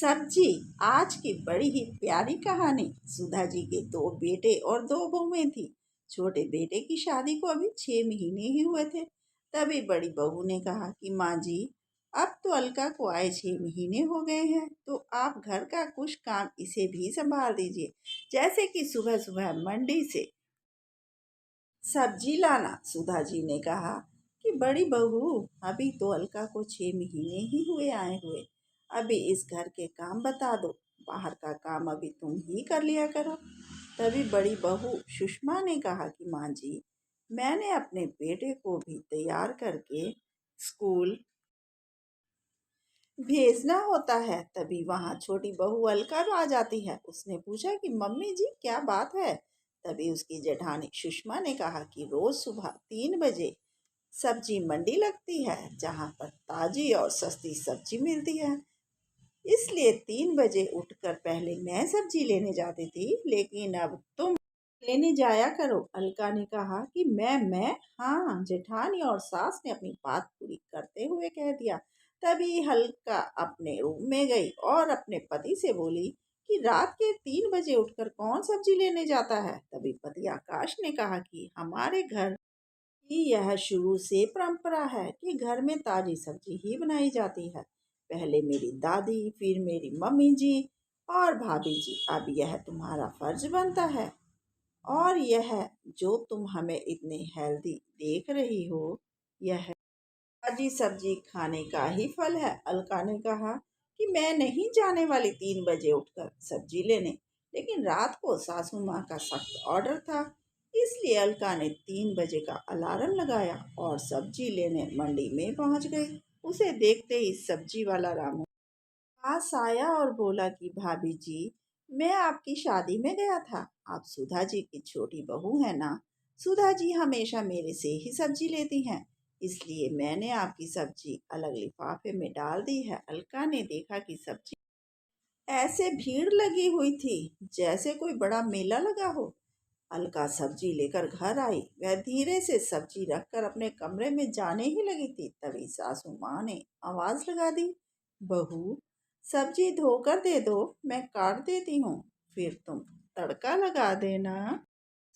सब्जी। आज की बड़ी ही प्यारी कहानी। सुधा जी के दो बेटे और दो बहुएं थी। छोटे बेटे की शादी को अभी 6 महीने ही हुए थे। तभी बड़ी बहू ने कहा कि माँ जी, अब तो अलका को आए 6 महीने हो गए हैं, तो आप घर का कुछ काम इसे भी संभाल दीजिए, जैसे कि सुबह सुबह मंडी से सब्जी लाना। सुधा जी ने कहा कि बड़ी बहू, अभी तो अलका को 6 महीने ही हुए आए हुए, अभी इस घर के काम बता दो, बाहर का काम अभी तुम ही कर लिया करो। तभी बड़ी बहू सुषमा ने कहा कि माँ जी, मैंने अपने बेटे को भी तैयार करके स्कूल भेजना होता है। तभी वहां छोटी बहू अलका आ जाती है। उसने पूछा कि मम्मी जी, क्या बात है। तभी उसकी जेठानी सुषमा ने कहा कि रोज सुबह 3 बजे सब्जी मंडी लगती है, जहाँ पर ताजी और सस्ती सब्जी मिलती है। इसलिए 3 बजे उठकर पहले मैं सब्जी लेने जाती थी, लेकिन अब तुम लेने जाया करो। अलका ने कहा कि मैं हाँ, जेठानी और सास ने अपनी बात पूरी करते हुए कह दिया। तभी अलका अपने रूम में गई और अपने पति से बोली कि रात के 3 बजे उठकर कौन सब्जी लेने जाता है। तभी पति आकाश ने कहा कि हमारे घर कि यह शुरू से परंपरा है कि घर में ताजी सब्जी ही बनाई जाती है। पहले मेरी दादी, फिर मेरी मम्मी जी और भाभी जी। अब यह तुम्हारा फर्ज बनता है। और यह जो तुम हमें इतने हेल्दी देख रही हो, यह ताजी सब्जी खाने का ही फल है। अलका ने कहा कि मैं नहीं जाने वाली 3 बजे उठकर सब्जी लेने, लेकिन रात को सासू माँ का सख्त ऑर्डर था। इसलिए अलका ने 3 बजे का अलार्म लगाया और सब्जी लेने मंडी में पहुंच गई। उसे देखते ही सब्जी वाला रामू पास आया और बोला कि भाभी जी, मैं आपकी शादी में गया था। आप सुधा जी की छोटी बहू है ना। सुधा जी हमेशा मेरे से ही सब्जी लेती हैं, इसलिए मैंने आपकी सब्जी अलग लिफाफे में डाल दी है। अलका ने देखा कि सब्जी ऐसे भीड़ लगी हुई थी, जैसे कोई बड़ा मेला लगा हो। अलका सब्जी लेकर घर आई। वह धीरे से सब्जी रखकर अपने कमरे में जाने ही लगी थी। तभी सासू माँ ने आवाज लगा दी, बहू, सब्जी धोकर दे दो, मैं काट देती हूँ, फिर तुम तड़का लगा देना।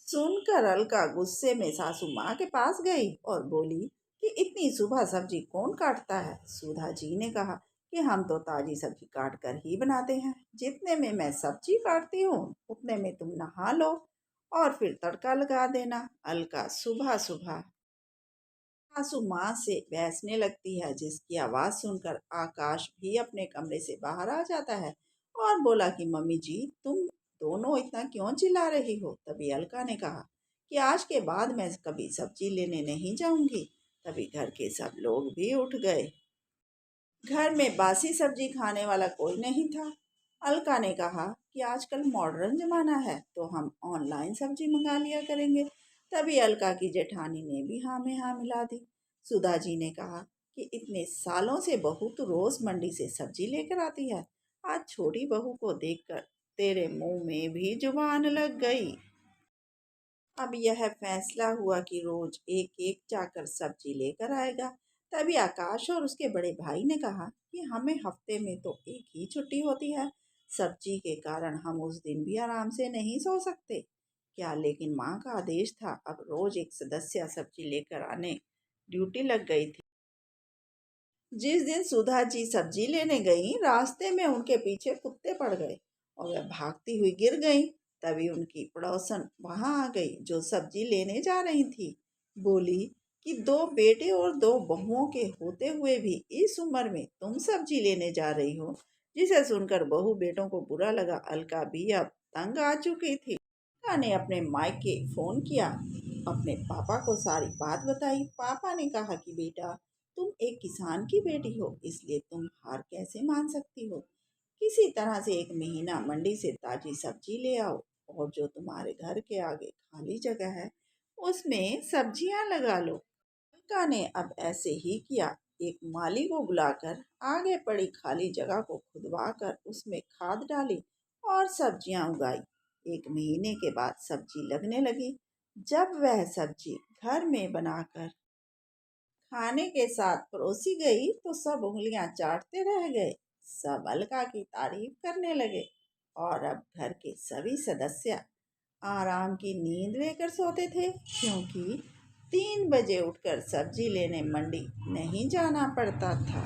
सुनकर अलका गुस्से में सासू माँ के पास गई और बोली कि इतनी सुबह सब्जी कौन काटता है। सुधा जी ने कहा कि हम तो ताजी सब्जी काट कर ही बनाते हैं। जितने में मैं सब्जी काटती हूँ, उतने में तुम नहा लो और फिर तड़का लगा देना। अलका सुबह सुबह सासू माँ से बहसने लगती है, जिसकी आवाज सुनकर आकाश भी अपने कमरे से बाहर आ जाता है और बोला कि मम्मी जी, तुम दोनों इतना क्यों चिल्ला रही हो। तभी अलका ने कहा कि आज के बाद मैं कभी सब्जी लेने नहीं जाऊंगी। तभी घर के सब लोग भी उठ गए। घर में बासी सब्जी खाने वाला कोई नहीं था। अलका ने कहा कि आजकल मॉडर्न जमाना है, तो हम ऑनलाइन सब्जी मंगा लिया करेंगे। तभी अलका की जेठानी ने भी हाँ में हाँ मिला दी। सुधा जी ने कहा कि इतने सालों से बहू तो रोज मंडी से सब्जी लेकर आती है, आज छोटी बहू को देखकर तेरे मुंह में भी जुबान लग गई। अब यह फैसला हुआ कि रोज एक एक जाकर सब्जी लेकर आएगा। तभी आकाश और उसके बड़े भाई ने कहा कि हमें हफ्ते में तो एक ही छुट्टी होती है, सब्जी के कारण हम उस दिन भी आराम से नहीं सो सकते क्या। लेकिन माँ का आदेश था, अब रोज एक सदस्य सब्जी लेकर आने ड्यूटी लग गई थी। जिस दिन सुधा जी सब्जी लेने गईं, रास्ते में उनके पीछे कुत्ते पड़ गए और वह भागती हुई गिर गईं। तभी उनकी पड़ोसन वहां आ गई, जो सब्जी लेने जा रही थी। बोली कि दो बेटे और दो बहुओं के होते हुए भी इस उम्र में तुम सब्जी लेने जा रही हो। जिसे सुनकर बहू बेटों को बुरा लगा। अलका भी अब तंग आ चुकी थी। अलका ने अपने मायके फोन किया, अपने पापा को सारी बात बताई। पापा ने कहा कि बेटा, तुम एक किसान की बेटी हो, इसलिए तुम हार कैसे मान सकती हो। किसी तरह से 1 महीना मंडी से ताजी सब्जी ले आओ और जो तुम्हारे घर के आगे खाली जगह है, उसमें सब्जियां लगा लो। अलका ने अब ऐसे ही किया। एक माली को बुलाकर आगे पड़ी खाली जगह को खुदवा कर उसमें खाद डाली और सब्जियां उगाई। 1 महीने के बाद सब्जी लगने लगी। जब वह सब्जी घर में बनाकर खाने के साथ परोसी गई, तो सब उंगलियां चाटते रह गए। सब अलका की तारीफ करने लगे और अब घर के सभी सदस्य आराम की नींद लेकर सोते थे, क्योंकि 3 बजे उठकर सब्जी लेने मंडी नहीं जाना पड़ता था।